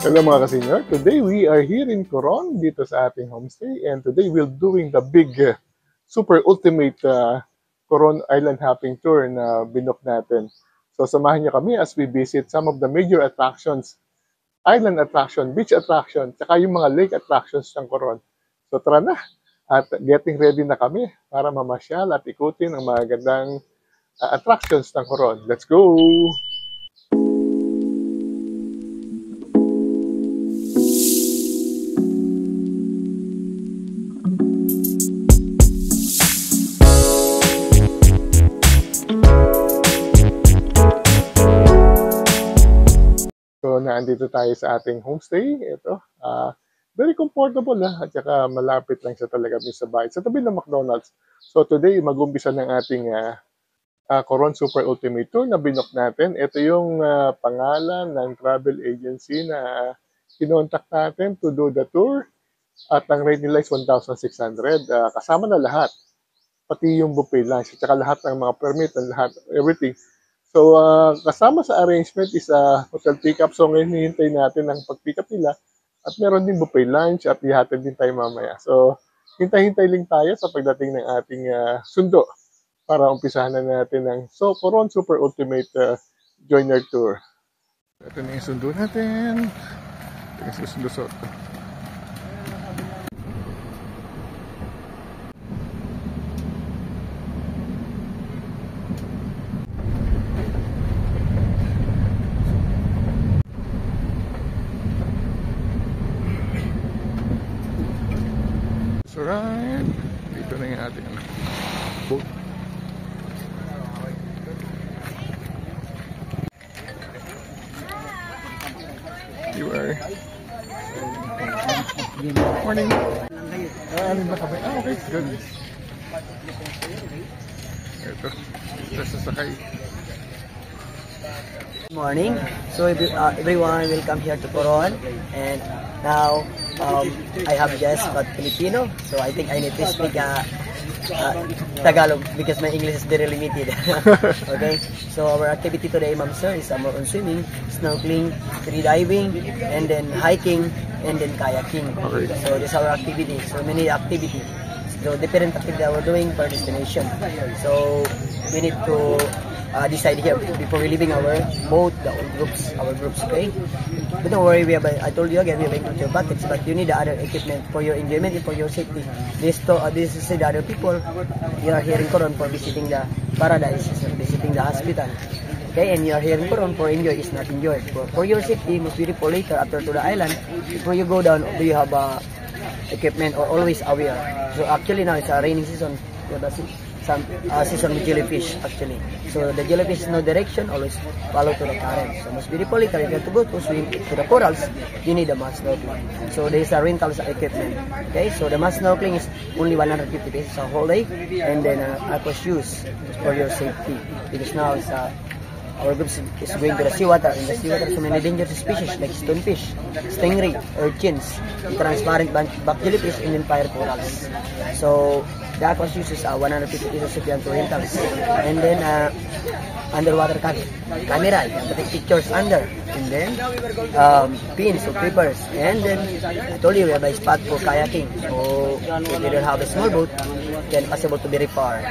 Hello mga ka-senior. Today we are here in Coron dito sa ating homestay and today we're doing the big super ultimate Coron Island hopping tour na binook natin. So samahan niyo kami as we visit some of the major attractions, island attraction, beach attraction, tsaka yung mga lake attractions ng Coron. So tara na at getting ready na kami para mamasyal at ikutin ang mga gandang attractions ng Coron. Let's go! So, naandito tayo sa ating homestay. Ito, very comfortable at saka malapit lang siya talaga sa bahay. Sa tabi ng McDonald's. So, today, mag-umpisa ng ating Coron Super Ultimate Tour na binook natin. Ito yung pangalan ng travel agency na kinontak natin to do the tour. At ang rate nila is 1,600. Kasama na lahat. Pati yung buffet lunch. At saka lahat ng mga permit and lahat, everything. So, kasama sa arrangement is hotel pick-up. So, ngayon hihintay natin ang pag-pick-up nila. At meron din buffet lunch at ihatid din tayo mamaya. So, hintay-hintay lang tayo sa pagdating ng ating sundo para umpisahan na natin ang Coron Super Ultimate Joiner Tour. Ito na yung sundo natin. Ito yung sundo sa ito. Alright, dito na yung ating boat. You are. Morning. Alin ba kami? Okay, good. Ito, sasakay. Morning. So everyone, welcome here to Coron, and now I have just got Filipino, so I think I need to speak Tagalog because my English is very limited. Okay, so our activity today, ma'am sir, is more on swimming, snorkeling, free diving, and then hiking, and then kayaking. Okay. So this is our activity. So many activity. So different activity that we're doing per destination. So we need to decide here before we leaving our boat, our groups, okay? But don't worry, I told you again, we have included your buckets, but you need the other equipment for your enjoyment and for your safety. This is the other people. You are here in Coron for visiting the paradise, visiting the hospital. Okay, and you are here in Coron for enjoy, is not enjoy. For your safety, most beautiful later after to the island, before you go down, do you have equipment or always aware? So actually now it's a raining season. You have some season with jellyfish actually. So the jellyfish is no direction, always follow to the current. So most beautiful later, if you have to go to swim to the corals, you need a mask snorkeling. So there is a rental equipment. Okay, so the mask snorkeling is only 150 pesos a whole day, and then aqua shoes for your safety because now it's our group is going to the seawater. In the seawater, so many dangerous species like stonefish, stingray, urchins, transparent back jellyfish, and then fire corals. So the aqua shoes is 150 pesos if you have to rentals. And then underwater camera, you can take pictures under. And then pins or clippers. And then I told you we have a spot for kayaking. So if you don't have a small boat, then possible to be repaired.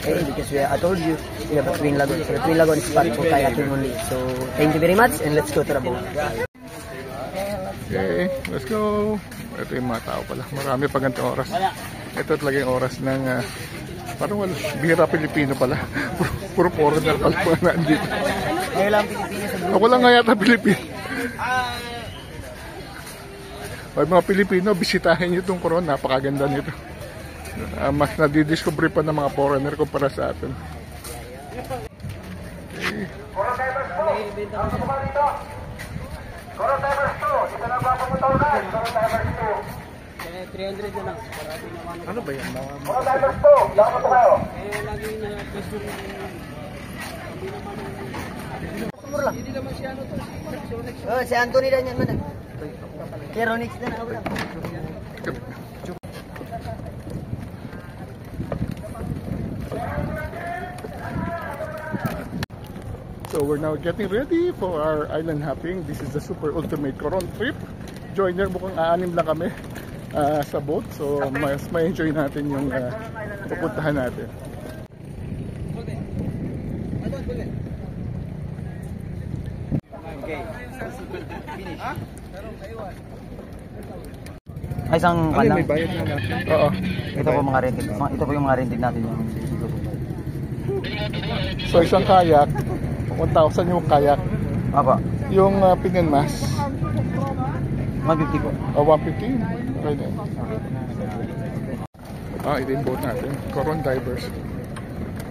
Okay, because I told you we have a twin lagoon. So the twin lagoon is spot for kayaking only. So thank you very much, and let's go to the boat. Okay, let's go. Ito yung mga tao pala. Marami pa ganitong oras. Ito talaga yung oras ng parang wala, bihira Pilipino pala. Puro foreigner pala mga nandito. Ako lang nga yata Pilipino. Ay, mga Pilipino, bisitahin nyo itong Coron. Napakaganda nito. Mas nadidiscover pa ng mga foreigner kumpara sa atin. Okay. Coron Divers 2, dito na papapunta ulit. Coron Divers 2. 300 na lang. Ano ba yan? Coron Divers 2, lakas mo kayo. Lagi na question hindi naman si ano to. Si Anthony na yan man. Keronix na ako lang. So we're now getting ready for our island hopping. This is the super ultimate Coron trip. Joiner, mukhang aanim lang kami sa boat. So mas may enjoy natin yung pupuntahan natin. Okay. Ay, isang Ano, may bayad na natin? Oo. Ito po mga rented. Ito po yung mga rented natin yung So isang kayak, 1,000 yung kayak. Apa? Yung pinanmas, 150 po. 150. Okay na. Ito yung boat natin, Coron Divers.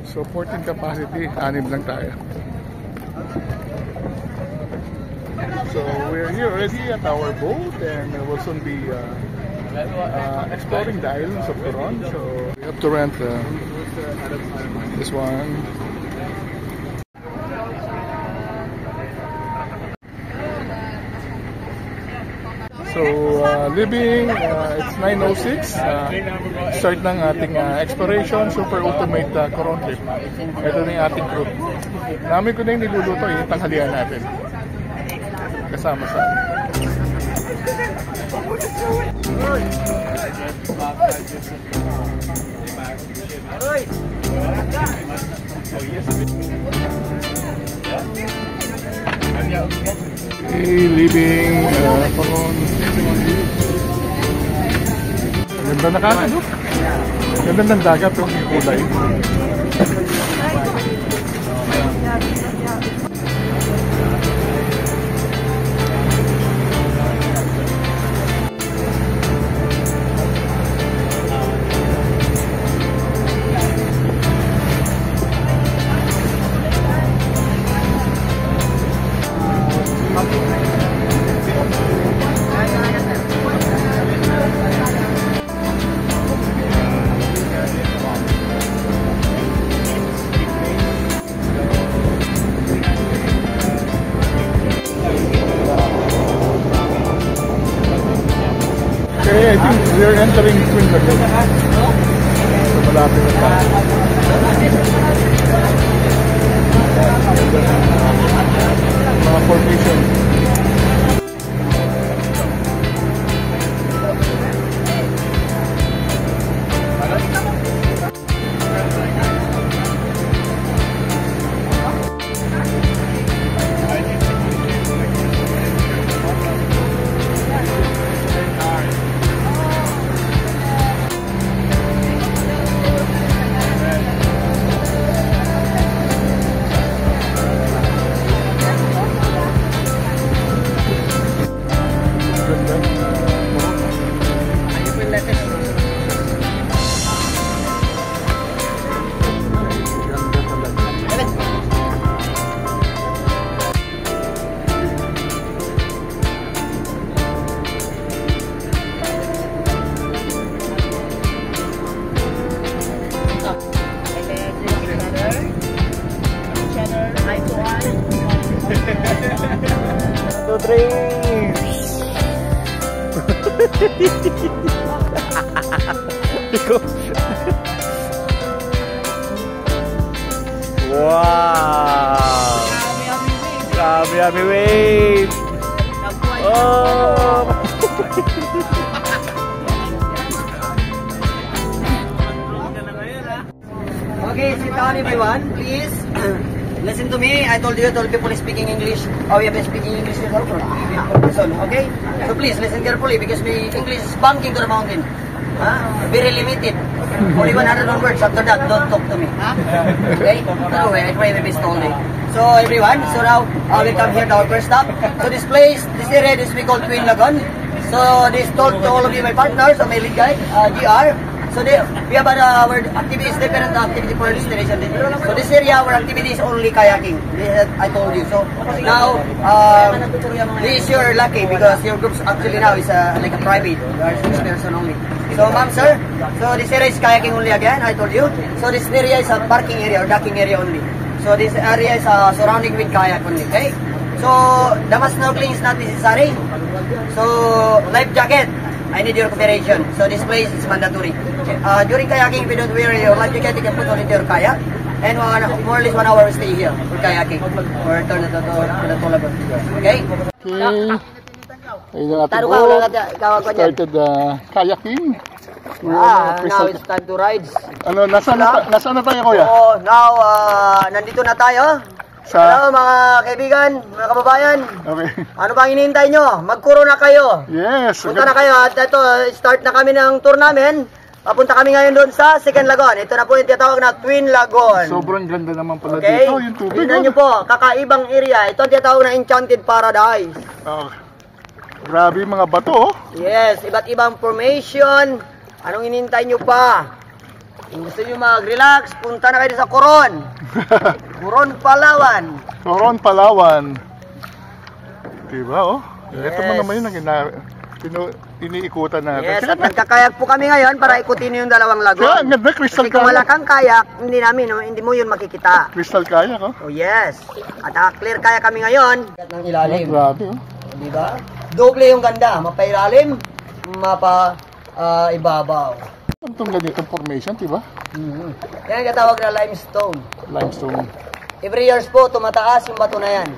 So 14 capacity, 6 lang tayo. So we're here already at our boat and we'll soon be exploring the islands of Coron. So we have to rent this one. So leaving, it's 9:06. Start ng ating exploration, super ultimate Coron trip. Ito na yung ating group. Namin ko na yung niluluto, yung tanghalian natin. Kasama sa leaving Coron. Ganda na ka, ano? Ganda ng dagat yung kulay. Okay, I think we're entering Twin Lagoon. So malapit na tayo. Mga formation. Two drinks. Wow. Yummy wave. Oh. Okay, sit down everyone, please. Listen to me. I told you all people speaking English. Oh, we have been speaking English also, okay? So please listen carefully because my English is bunking to the mountain. Very limited. Only 100 words. After that, don't talk to me. Okay? No way. I try my best only. So everyone, so now we come here to our first stop. So this place, this area is we call Twin Lagoon. So this told to all of you my partners, so my lead guide, GR. So we have our activities, different activity for destination. So this area, our activity is only kayaking. I told you. So now, this you're lucky because your group actually now is like a private. You are 6 person only. So ma'am, sir, so this area is kayaking only again. I told you. So this area is a parking area or docking area only. So this area is surrounding with kayak only. Okay. So damas snorkeling is not necessary. So life jacket, I need your cooperation. So this place is mandatory. During kayaking, if you don't wear your life jacket, you can put on into your kayak. And more or less 1 hour stay here for kayaking. Or turn to the Tulagon. Okay? Okay. Ayun na natin Taro po. ka, wala ka, ikaw ako dyan. Started kayaking. Now it's time to ride. Ano, nasaan na tayo, kuya? So, now, nandito na tayo. Hello mga kaibigan, mga kababayan. Okay. Ano bang hinihintay nyo? Magkuro na kayo. Yes. Punta na kayo at ito, start na kami ng tour namin. Papunta kami ngayon doon sa Second Lagoon. Ito na po yung tinatawag na Twin Lagoon. Sobrang ganda naman pala Okay? dito. Yung tubig. Tingnan nyo po, kakaibang area. Ito ang tinatawag na Enchanted Paradise. Oh. Grabe yung mga bato. Oh. Yes, iba't ibang formation. Anong hinihintay nyo pa? Kung gusto nyo mag-relax, punta na kayo sa Coron. Coron, Palawan. Coron, Palawan. Diba, oh? Yes. Ito mo naman yung iniikutan natin. Yes, at nagkakayak po kami ngayon para ikutin yung dalawang lagoon. Kaya, ang ganda, crystal Kasi kung wala kayak. kang kayak, hindi mo yun makikita. Crystal kayak, oh. Oh yes. At clear kayak kami ngayon. Ng ilalim. Grabe, oh. Diba? Doble yung ganda. Mapailalim, ibabaw. Itong ganitong formation, diba? Yan ang katawag na limestone. Limestone. Every years po, tumataas yung bato na yan.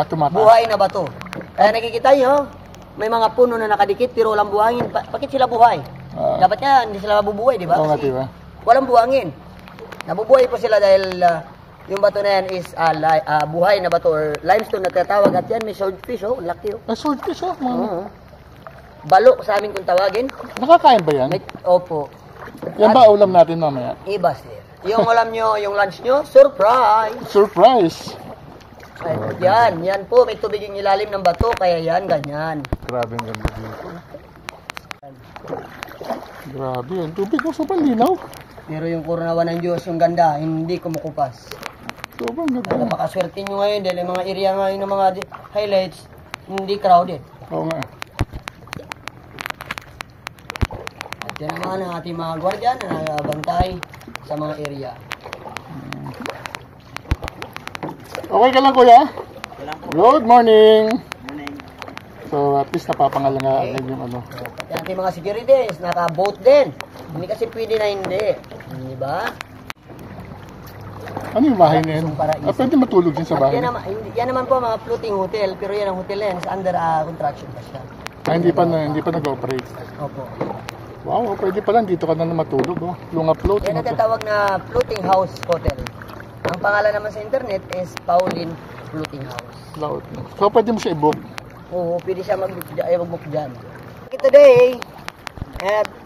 Tumataas. Buhay na bato. Kaya nakikita nyo, may mga puno na nakadikit pero walang buhangin. Bakit sila buhay? Dapat nga, hindi sila mabubuhay, di ba? Oo nga, Kasi diba? walang buhangin. Nabubuhay po sila dahil yung bato na yan is buhay na bato or limestone na tinatawag. At yan, may swordfish, oh. Laki, oh. Swordfish, oh. Balo sa amin kung tawagin. Nakakain ba yan? Opo. Yan ba ulam natin mamaya? Iba sir. Yung alam nyo, yung lunch nyo, surprise! Surprise! Ay, yan po, may tubig yung ilalim ng bato, kaya yan, ganyan. Grabe ang ganda dito. Grabe, ang tubig ko sobrang linaw. Pero yung kurnawan ng Diyos, yung ganda, hindi kumukupas. Sobrang ganda. Napakaswerte nyo ngayon dahil yung mga area ngayon ng mga highlights, hindi crowded. Oo nga. At yan naman ang ating mga guardian na nagbantay sa mga area. Okay ka lang, kuya? Good morning! So, at least napapangalangan yung ano. At ating mga securities, naka-boat din. Hindi kasi pwede na hindi. Di ba? Ano yung bahay na yan? Pwede matulog din sa bahay. Yan naman po mga floating hotel, pero yan ang hotel yan, is under construction pa siya. Hindi pa nag-operate. Opo. Wow, pwede pala dito ka na matulog. Oh. Lunga float. Yan ang tatawag na floating house hotel. Ang pangalan naman sa internet is Pauline Floating House. So, pwede mo siya i-book? Oo, pwede siya mag-book dyan. Today,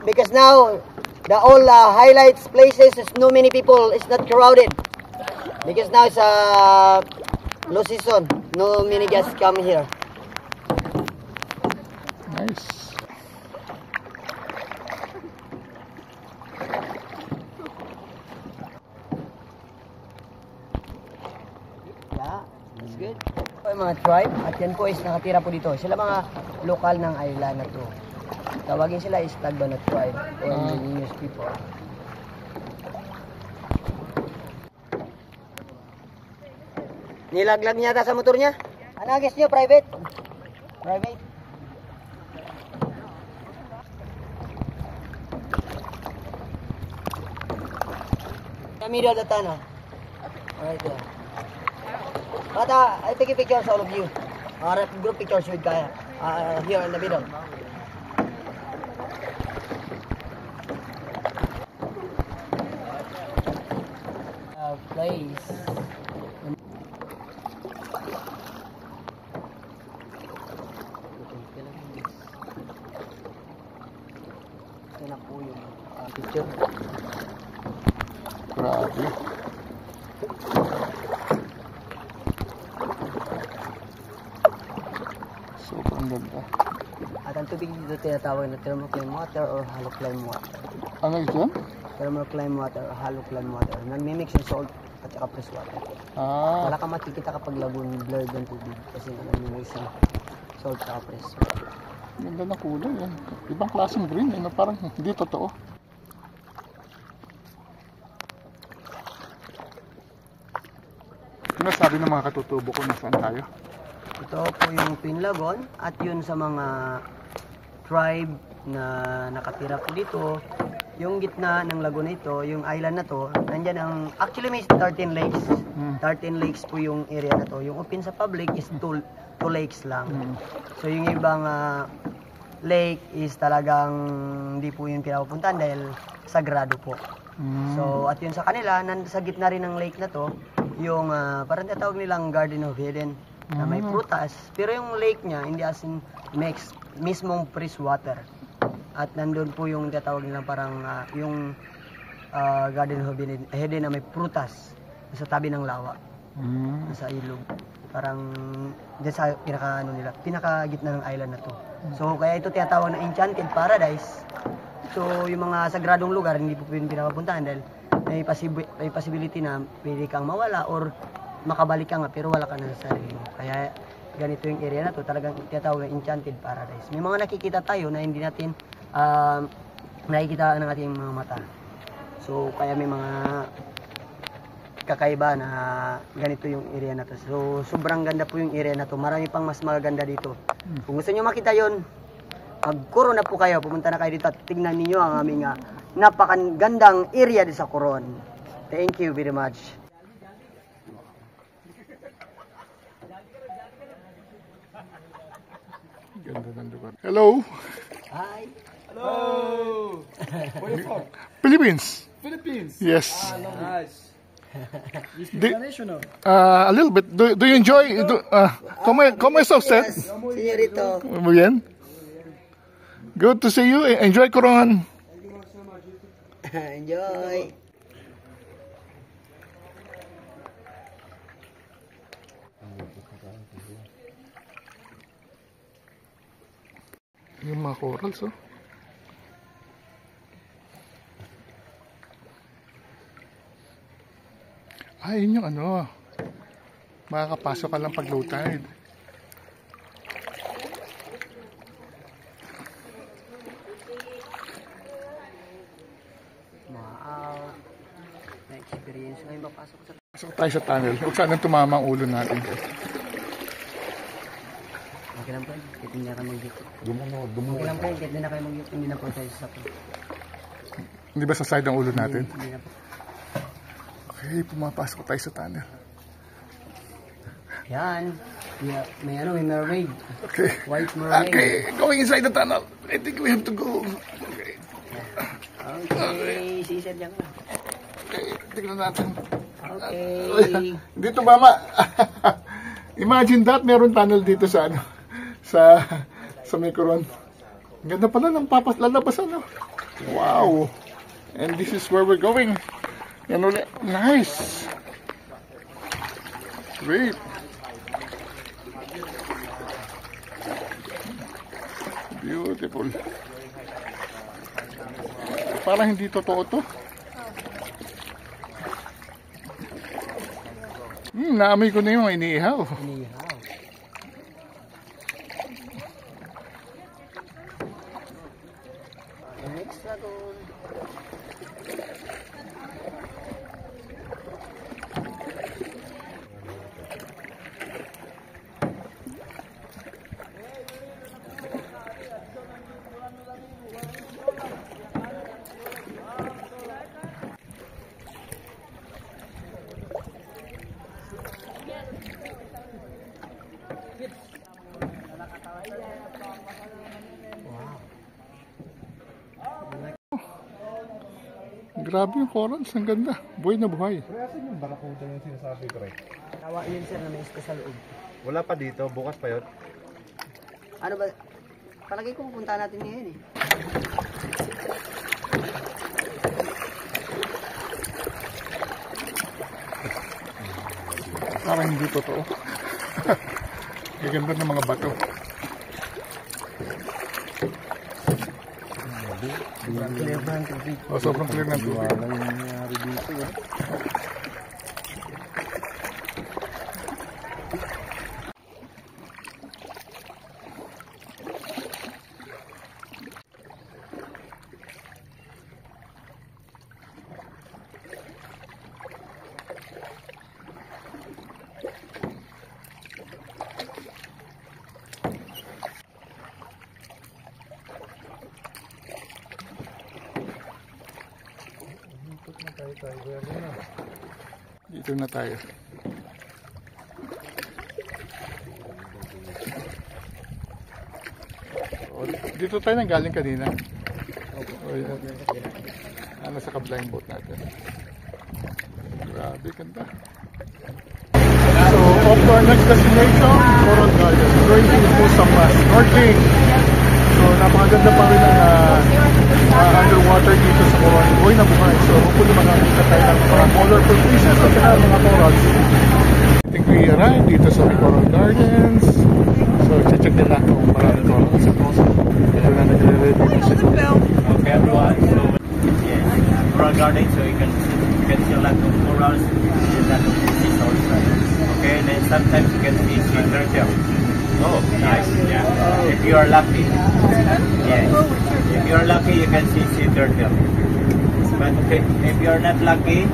because now, the all highlights places is no many people, it's not crowded. Because now it's low season, no many guests come here. Nice. Yeah, that's good. Yung mga tribe, at yan po is nakatira po dito. Sila mga lokal ng island na to. Tawagin sila is Tagbanat tribe or indigenous people. Nilaglag niya yata sa motor niya. Ano guess niyo, private? Private. The middle of the tunnel. Right there. But I take a picture of all of you. Group pictures with Kaya. Here in the middle. Place. Ito na po yung picture. Grabe. Sobrang ganda. At ang tubig dito tinatawag na thermocline water or halocline water. Ano ito? Thermocline water or halocline water. Nagmimix yung salt at saka fresh water. Wala kang makikita kapag lagoon blurred ang tubig kasi nagmimix yung salt at fresh water. Ganda na kulay yan. Ibang klaseng green. Parang hindi totoo. Ano sabi ng mga katutubo ko nasaan tayo? Ito po yung Twin Lagoon at yun sa mga tribe na nakatira po dito. Yung gitna ng Laguna ito, yung island na to, nandyan ang, actually may 13 lakes. 13 lakes po yung area na to. Yung open sa public is 2 lakes lang. So yung ibang lake is talagang hindi po yung pinapupuntahan dahil sagrado po. So at yun sa kanila, sa gitna rin ng lake na to, yung parang tatawag nilang Garden of Eden na may prutas. Pero yung lake niya, hindi as in mismong fresh water. At nandun po yung tatawag nilang parang yung Garden of Eden na may prutas sa tabi ng lawa. Sa ilog. Parang dyan sa pinaka gitna ng island na to. So kaya ito tinatawag na Enchanted Paradise. So yung mga sagradong lugar hindi po pinapapuntahan dahil may possibility na pwede kang mawala or makabalik ka nga pero wala ka na sa sarili mo. Kaya ganito yung area na to, talagang tinatawag na Enchanted Paradise. May mga nakikita tayo na hindi natin nakikita ng ating mga mata. So kaya may mga kakaiba na ganito yung area na to. So sobrang ganda po yung area na to. Marami pang mas maganda dito. Kung gusto nyo makita yon, mag-Coron na po kayo. Pumunta na kayo dito at tignan niyo ang aming napakagandang area dito sa Coron. Thank you very much. Ganda ng lugar. Hello. Hi. Hello. Where you from? Philippines. Philippines. Yes. Nice. You speak Di- Spanish or no? A little bit. Do you enjoy? ¿Cómo está usted? Señorito. Muy bien. Good to see you. Enjoy Coron. Enjoy. Yung mga corals, oh. Yun yung ano. Makakapasok ka lang pag low tide. Wow. Na-experience. Ngayon papasok sa... Pasok tayo sa tunnel. Huwag sanang tumama ang ulo natin. Okay lang po. Kahit hindi na kayo mag-dito. Okay lang po. Kahit hindi na kayo mag-dito. Hindi na po tayo sa sapo. Hindi ba sa side ang ulo natin? Hindi na po. Okay, pumapasok tayo sa tunnel. Yan. May mermaid. Okay. White mermaid. Okay, going inside the tunnel. I think we have to go. Okay. Okay. Sisir dyan ka. Okay, tignan natin. Okay. Dito mama. Imagine that, meron tunnel dito sa ano, sa may Coron. Ang ganda pala ng lalabasan, no? Wow. And this is where we're going. Yan ulit. Nice. Great. Beautiful. Parang hindi totoo to. Naamoy ko na yung iniihaw. Inihaw. Next dragon. Grabe yung corals, ang ganda. Buhay na buhay. Kaya saan yung barakuda yung sinasabi ko rin? Tawa yun sir na may iska sa loob. Wala pa dito, bukas pa yun. Ano ba? Palagay ko pupunta natin ngayon eh. Parang hindi totoo. Gaganda ng mga bato. Sobrang clear ba ang tubig? Sobrang clear ng tubig. Wala yung nangyari dito eh. Dito na tayo. Dito tayo nang galing kanina. Nasa kablang boat natin. Grabe, ganda. So, off to our next destination, Coral Garden. We're going to Musamas, Northing. So, napakaganda pa rin ang underwater dito sa Coral. Buhay na buhay. So, hopefully makakita tayo ng mga colorful pieces at saka mga corals. I think we arrived dito sa Coral Gardens. So, check nila kung maraming corals. Kaya na nagre-ready na siya. Okay, everyone. So, yes, Coral Garden. So you can see a lot of corals and a lot of fishes also. Okay, and then sometimes you can see sea turtle. Oh, nice. Yeah. If you are lucky, yes. If you are lucky, you can see sea turtle. But okay, if you are not lucky,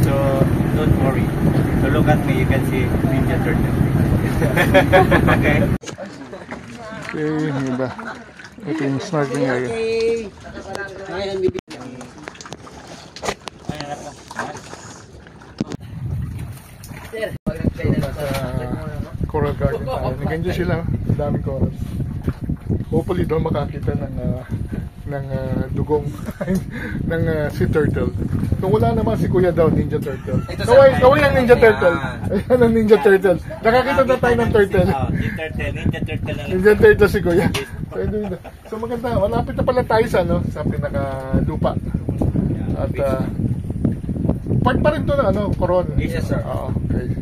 so don't worry. So look at me, you can see ninja turtle. Okay. Okay, yung iba. Ito yung snorkeling area. Coral Garden tayo. Nag-enjoy sila. Ang daming corals. Hopefully doon makakita ng dugong ng sea turtle. Kung wala naman si Kuya daw, Ninja Turtle. Kaway ang Ninja Turtle. Ayan ang Ninja Turtle. Nakakita na tayo ng turtle. Ninja Turtle si Kuya. So maganda. Malapit na pala tayo sa pinaka-lupa. At part pa rin to na Coron. Yes, sir. Okay.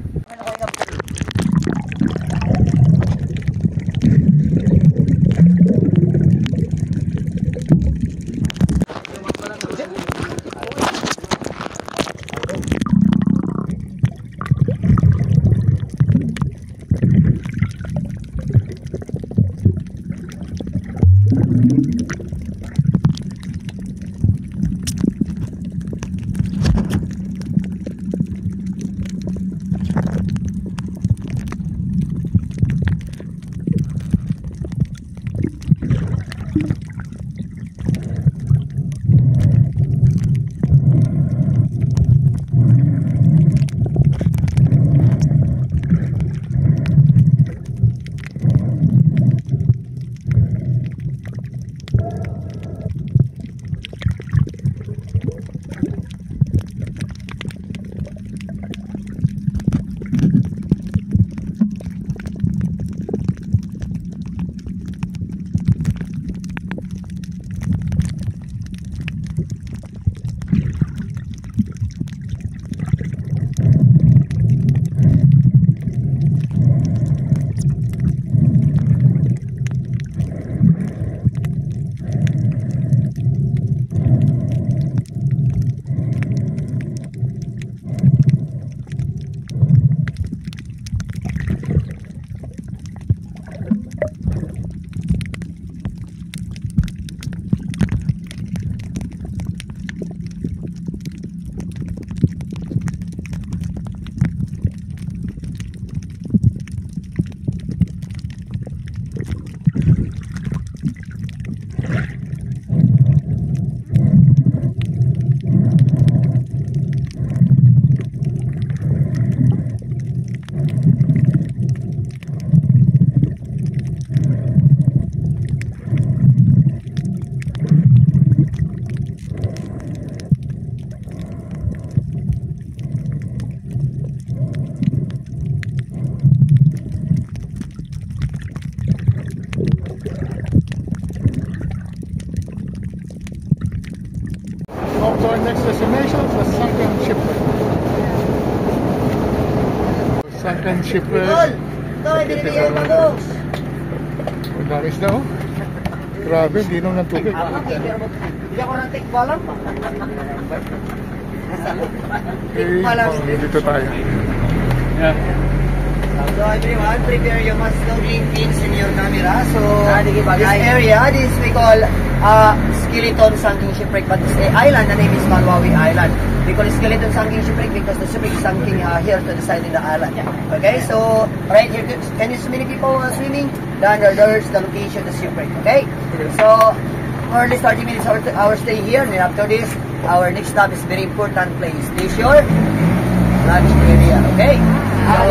Off to our next destination, the Sunken Shipwreck. Sunken Shipwreck. Ang damis na Grabe, hindi nung ng tubig. Hindi ako ng tikbalang. Okay, dito tayo. So everyone, prepare your snorkeling fins in your camera. So this area, this we call Skeleton Sunken Shipwreck, but this island, the name is Malwawi Island. We call it Skeleton Sunken Shipwreck because the shipwreck is sunken here to the side of the island. Okay, so right here, can you see many people swimming? Then there's the location of the shipwreck. Okay, so for only 30 minutes our stay here, and after this, our next stop is very important place. Station, lunch area, okay? So,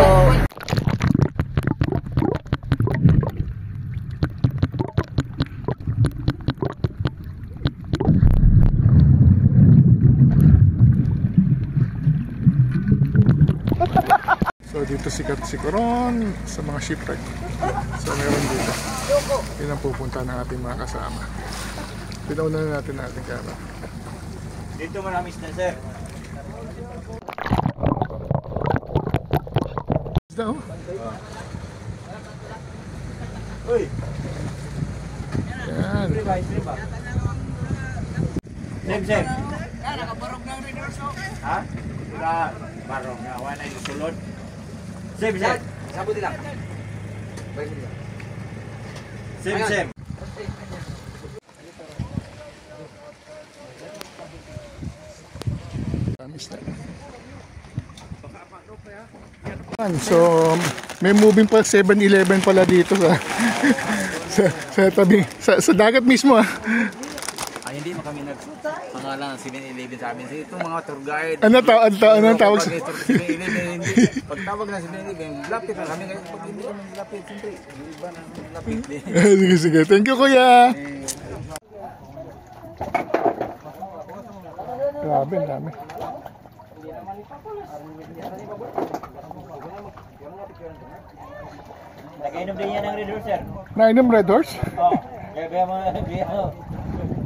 So dito sikat si Coron sa mga shipwreck. So meron dito. Yun ang pupunta ng ating mga kasama. Pinauna na natin ating camera. Dito marami na, sir. Isda oh. Uy! Yan. Sir. Nakabarog na rin also. Ha? Wala. Barong na. Wala na yung sulod. Sir. sabuti lang. Sir. So, may moving pa 7-Eleven pala dito sa sa tabi sa dagat mismo ah. Ay, hindi mo kami nagpangalan ng 7-Eleven sa amin. Itong mga tour guide. Anong tawag sa 7-Eleven, hindi. Pagtawag ng 7-Eleven, lapit na kami. Pag hindi kami lapit, siyempre, iba na lapit. Sige. Thank you, kuya. Grabe, ang dami. Nag-inom din yan ng Red Horse, sir. Nainom Red Horse? Oo. Kaya mo,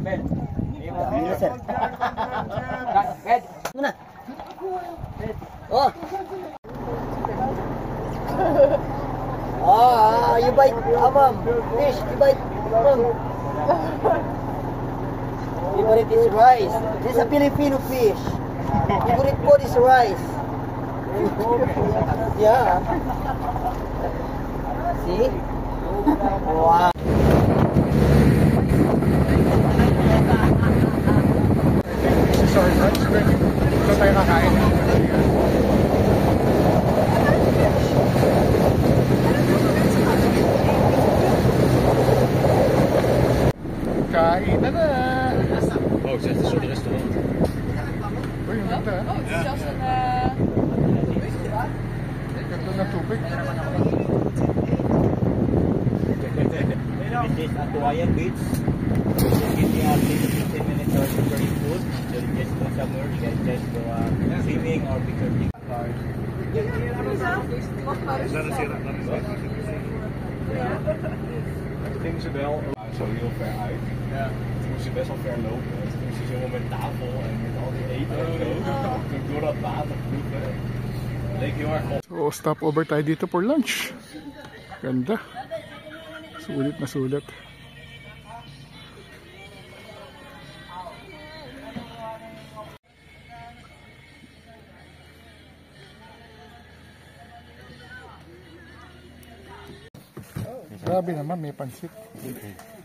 Bel. Red Horse, sir. Red, muna. Oh. You bite, fish, you bite, favorite is rice. This is a Filipino fish. Favorite food is rice. Yeah. See? Wow. Sorry. Ito tayo kakain. Kain na! Oh, c'est sur le restaurant. Uy, yung ganda ah. Oh, it's just in Ganda ng tubig. This is Atuayan Beach. Give me at least 15 minutes or preparing food. So you just go somewhere, you can just go swimming or picnic. Toen gingen ze wel zo heel ver uit. Ja. Toen moest je best wel ver lopen. Toen moest je zo met tafel en met al die eten en zo. Toen door dat water vloeien. Leek heel erg op. So, stop over tayo dito for lunch. Ganda. Sulit na sulit. Grabe naman, may pansit.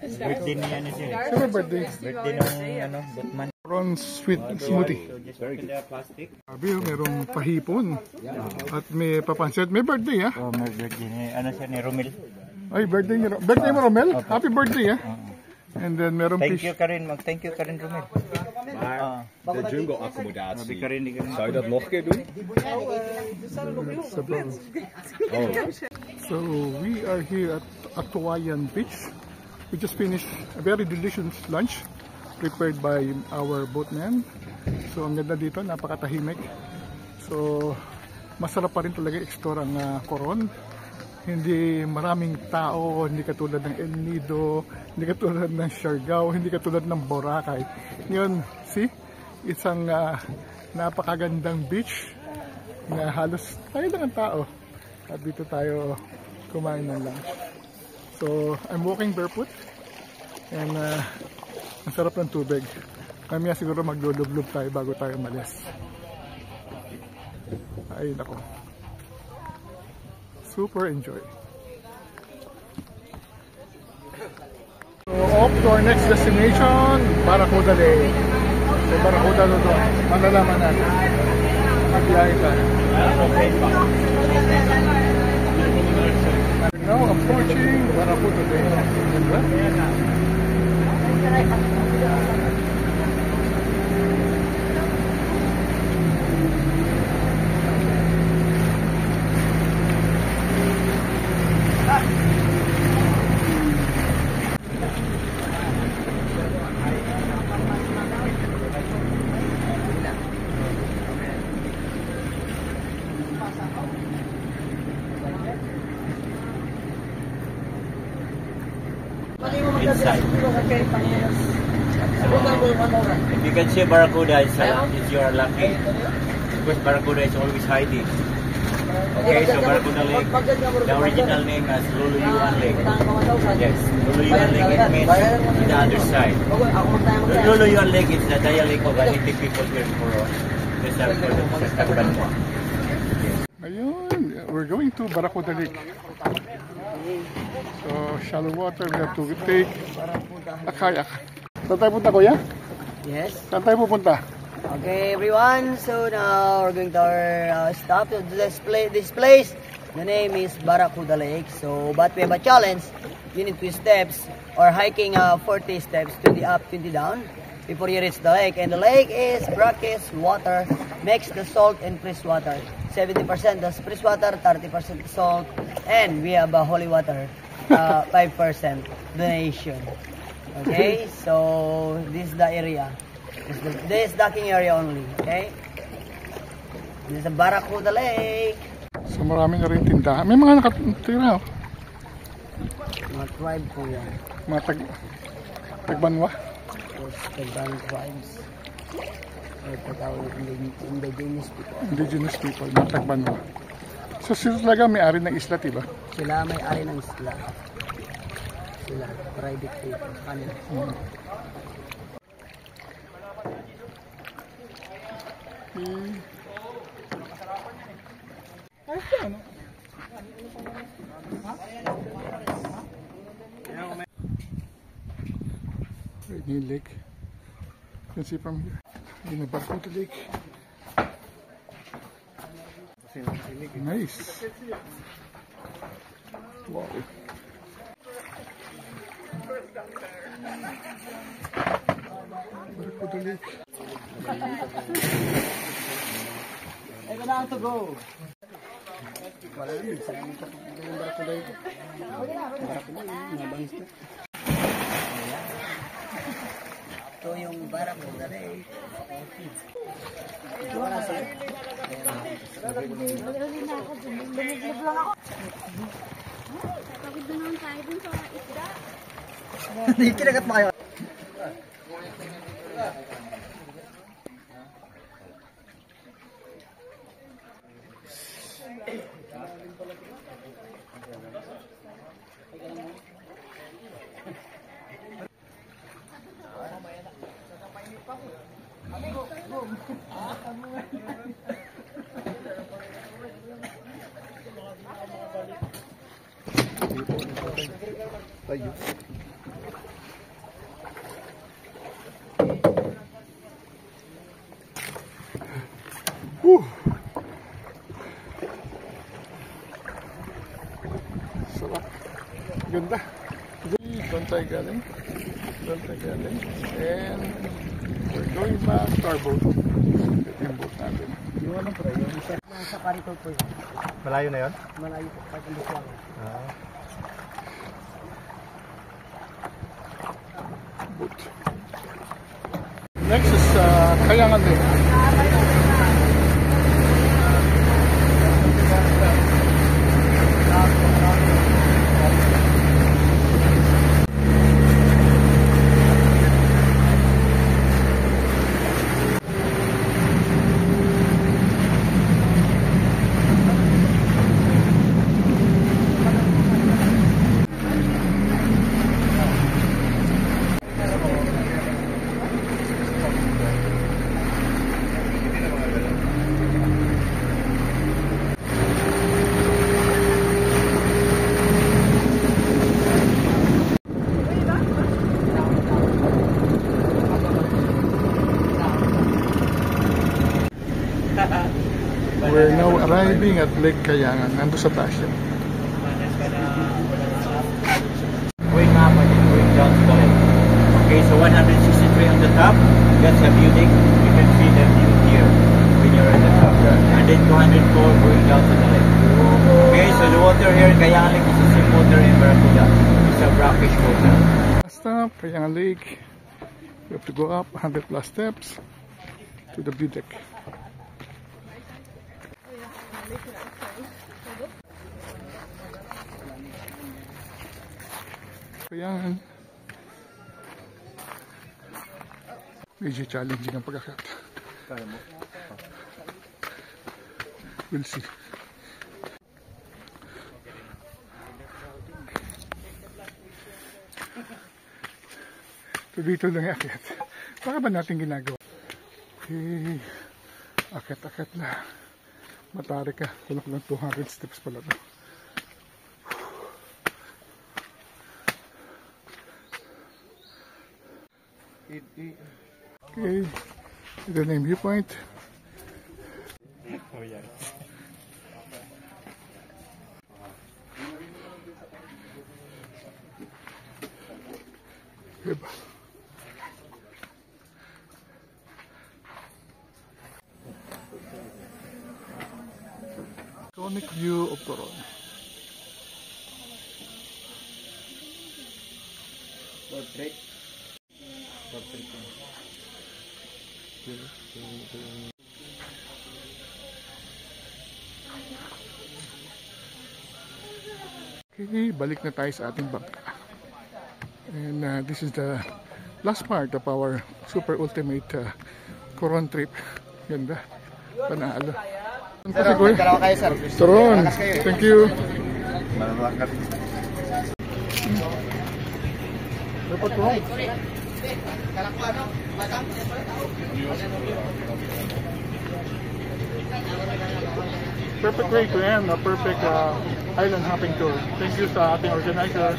Birthday niya siya. Sino birthday? Birthday ng Batman. Prawn sweet smoothie. So just put in the plastic. Sabi oh, merong pahipon. At may papansit. May birthday ah. Oh, may birthday ni siya ni Romel. Ay, birthday mo Romel? Happy birthday ah. And then merong Thank fish. you Karin, thank you Karin Romel. Maar de jungle accommodatie. Karin die Zou je dat nog een keer doen? So we are here at Atuayan Beach. We just finished a very delicious lunch prepared by our boatman. So ang ganda dito, napakatahimik. So masarap pa rin talaga explore ang Coron. Hindi maraming tao, hindi katulad ng El Nido, hindi katulad ng Siargao, hindi katulad ng Boracay. Ngayon, see, isang napakagandang beach na halos tayo lang ang tao. At dito tayo kumain ng lunch. So, I'm walking barefoot and ang sarap ng tubig. Mamaya siguro maglulublob tayo bago tayo umalis. Ay, nako. Super enjoy. So, off to our next destination, Barracuda Lake. So, Barracuda doon. Malalaman natin. Magbiyahe tayo. Now approaching Barracuda Lake. Diba? Inside. If you can see Barracuda, it's you're lucky. Because Barracuda is always hiding. Okay, so Barracuda Lake, the original name is Luluyuan Lake. Yes, Luluyuan Lake, it means the other side. Luluyuan Lake is the dialect of the native people here in Coron. These are for the Tagudanwa. Ayun, we're going to Barracuda Lake. So, shallow water, we have to take a kayak. Saan tayo punta, kuya? Yes. Saan tayo pupunta? Okay, everyone. So now we're going to our stop to this place. The name is Barracuda Lake. So, but we have a challenge. You need 2 steps or hiking 40 steps, 20 up, 20 down before you reach the lake. And the lake is brackish water, mixed the salt and fresh water. 70% the fresh water, 30% salt, and we have holy water, 5% donation. Okay, so this is the area. This is docking area only. Okay, this is the Barracuda Lake. So marami na rin tindahan. May mga nakatira. Mga tribe po yan. Mga tagbanwa. Tagban tribes. Ay, patawag indigenous people. Indigenous people, mga tagbanwa. So sila talaga may-ari ng isla, diba? Sila may-ari ng isla. Sila, private people. Kanila. Rainy Lake. You can see from here. In the Barracuda Lake. Nice. Wow. Barracuda Lake. Ay, kailangan to go. Wala naman, saan naman ito yung Barracuda ito? Barracuda, mga bangis ito. Ito yung Barracuda Lake. Wala sa'yo. Lumilog lang ako. Kapag doon tayo dun sa isda. Hindi, kinagat mo kayo. Sarap. Ganda. Doon tayo galing. And we're going back to our boat. Ito yung boat natin. Yung ano po, yung sa Paricol po yun. Malayo na yun? Malayo po, pag-ilis lang. Boat. Next is Kayangan Lake. We're now arriving at Lake Kayangan. Nando sa taas yan. Going up and then going down to the lake. Okay, so 163 on the top, that's a view deck. You can see the view here when you're at the top. And then 204 going down to the left. Okay, so the water here, Kayangan Lake is the same water in Barracuda. It's a brackish water. Stop, Kayangan Lake. You have to go up 100 plus steps to the view deck. Kayangan. Medyo challenging ang pagkakat. Kaya mo? We'll see. So dito lang akit. Baka ba natin ginagawa? Okay. Akit-akit na. Matari ka. Wala ko lang 200 steps pala to. Okay. Ito na yung viewpoint. Oh, yeah. Diba? Iconic view of Coron. Portrait. Okay, balik na tayo sa ating bangka. And this is the last part of our super ultimate Coron trip. Ganda. Panalo. Dalawa kayo, sir. Coron. Thank you. Perfect way to end a perfect island hopping tour. Thank you sa ating organizer.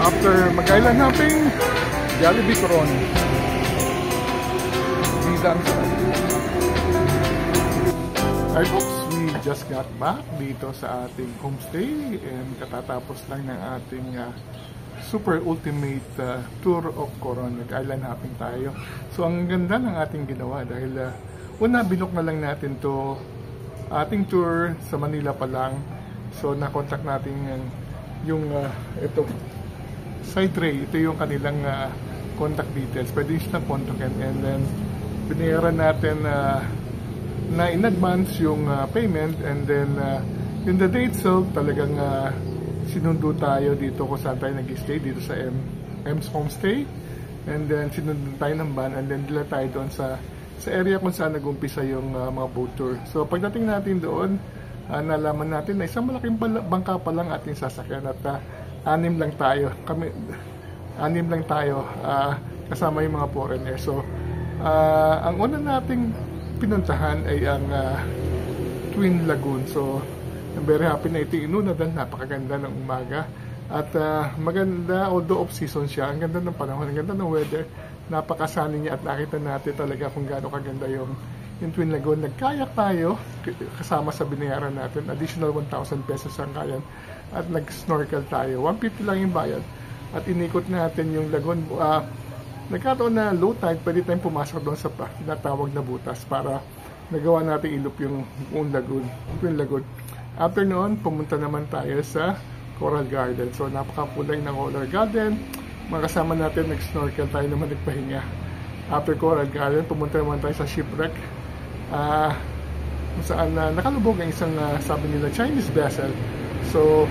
After mag-island hopping, Jollibee Coron. Visa ang sarap. Alright folks, we just got back dito sa ating homestay and katatapos lang ng ating super ultimate tour of Coron. Nag-island hopping tayo. So ang ganda ng ating ginawa dahil una binok na lang natin to ating tour sa Manila pa lang. So na-contact natin yung ito Sideray, ito yung kanilang contact details. Pwede nyo silang kontakin and then binayaran natin na in advance yung payment and then in the day itself talagang sinundo tayo dito kung saan tayo nag-stay dito sa M's Homestay and then sinundo tayo ng van and then dila tayo doon sa area kung saan nag-umpisa yung mga boat tour. So pagdating natin doon, nalaman natin na isang malaking bangka pa lang ating sasakyan at anim lang tayo kasama yung mga foreigner. So ang una nating pinuntahan ay ang Twin Lagoon. So I'm very happy na ito inuna dahil napakaganda ng umaga at maganda, although off season siya, ang ganda ng panahon, ang ganda ng weather, napakasani niya at nakita natin talaga kung gaano kaganda yung Twin Lagoon. Nagkayak tayo kasama sa binayaran natin, additional 1,000 pesos ang kayan at nag-snorkel tayo. 150 lang yung bayad at inikot natin yung lagoon. Nagkataon na low tide, pwede tayong pumasok doon sa tinatawag na butas para nagawa natin ilop yung Twin Lagoon. After noon, pumunta naman tayo sa Coral Garden. So napakapulay ng Coral Garden. Mga kasama natin, nag-snorkel tayo naman, nagpahinga. After Coral Garden, pumunta naman tayo sa shipwreck. Kung saan nakalubog ang isang sabi nila Chinese vessel. So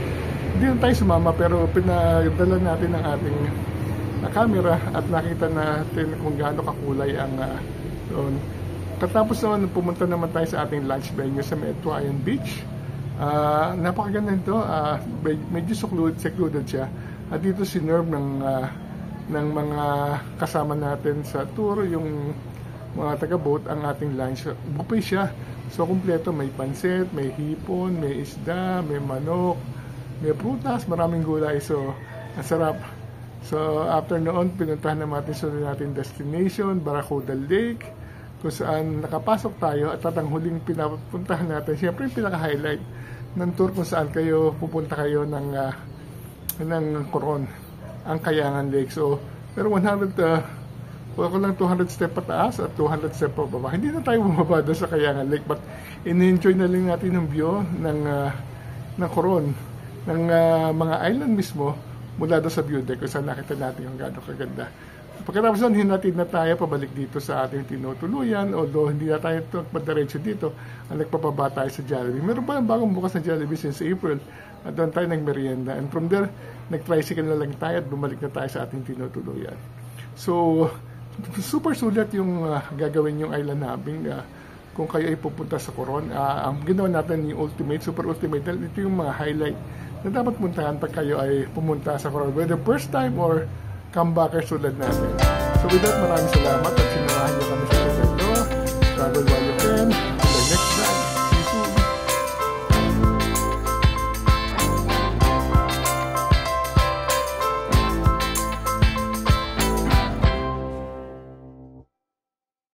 hindi na tayo sumama pero pinadala natin ang ating camera at nakita natin kung gaano kakulay ang doon. Katapos naman pumunta naman tayo sa ating lunch venue sa Metuayan Beach. Napakaganda nito. Medyo secluded siya. At dito sinerve ng mga kasama natin sa tour, yung mga taga-boat, ang ating lunch. Buffet siya. So, kumpleto. May pansit, may hipon, may isda, may manok, may prutas, maraming gulay. So, ang sarap. So, after noon, pinuntahan natin sunod natin destination, Barracuda Lake, kung saan nakapasok tayo at ang huling pinapuntahan natin, siyempre yung pinaka-highlight ng tour kung saan pupunta kayo ng Coron, ang Kayangan Lake. So, pero 200 step pataas at 200 step pababa. Hindi na tayo bumaba doon sa Kayangan Lake, but in-enjoy na lang natin ang view ng Coron, ng mga island mismo, mula doon sa view deck kung saan nakita natin ang gano'ng kaganda. Pagkatapos doon, hinatid na tayo pabalik dito sa ating tinutuluyan, although hindi na tayo magpadiretso dito, ang nagpapaba tayo sa Jollibee. Meron pa yung bagong bukas na Jollibee since April, at doon tayo nagmerienda. And from there, nag-tricycle na lang tayo at bumalik na tayo sa ating tinutuluyan. So, super sulit yung gagawin yung island namin kung kayo ay pupunta sa Coron. Ang ginawa natin yung super ultimate, ito yung mga highlight na dapat puntahan pag kayo ay pumunta sa Coron, whether first time or comebacker tulad natin. So with that, maraming salamat at sinamahan niyo kami sa ito. Travel